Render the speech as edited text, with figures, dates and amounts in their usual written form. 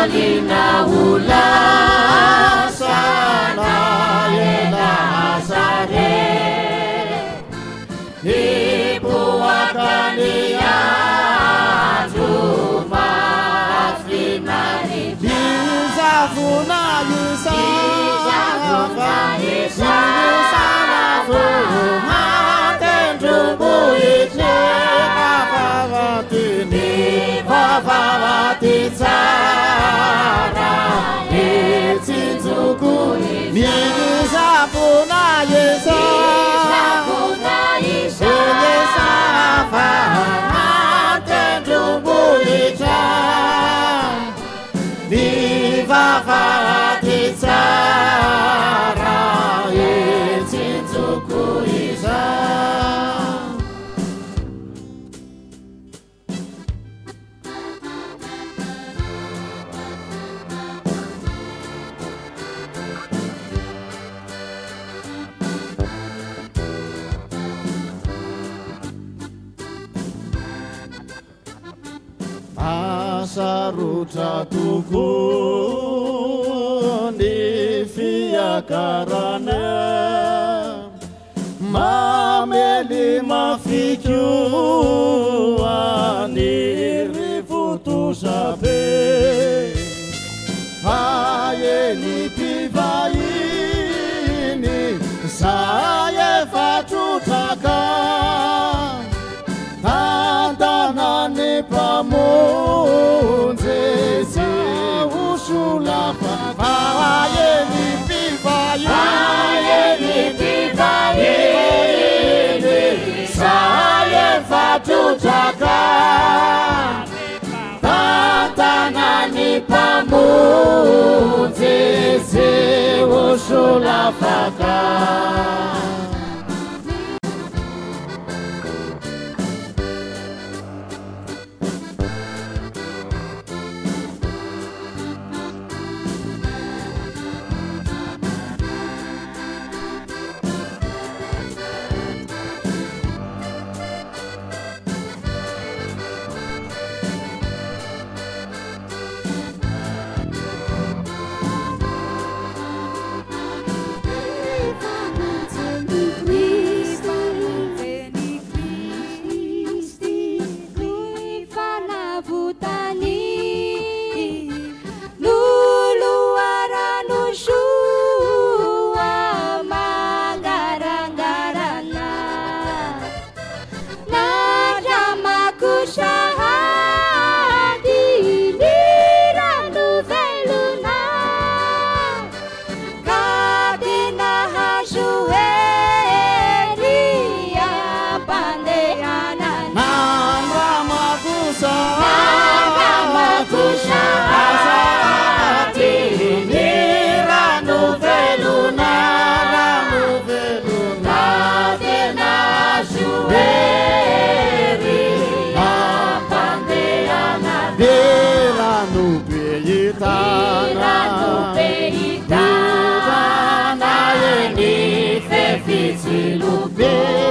Alina ulasana ela asare Ibu akania Juma Finari Bizafuna Yisa Yisa Tentubu Ije Kavavatini Kavavati Tsara Itzinzuku Bizafuna Yisa Yisa Tentubu Ije Kavavati Tsara Itzinzuku Isa Asaruta tukun di via karana Mameli mafichu ani rifutu sape Ayeni pivaini saya fatutaka Tantanani pamunze se usula Ayeni pivaini saya fatutaka Tantanani pamunze se usula faka Lupe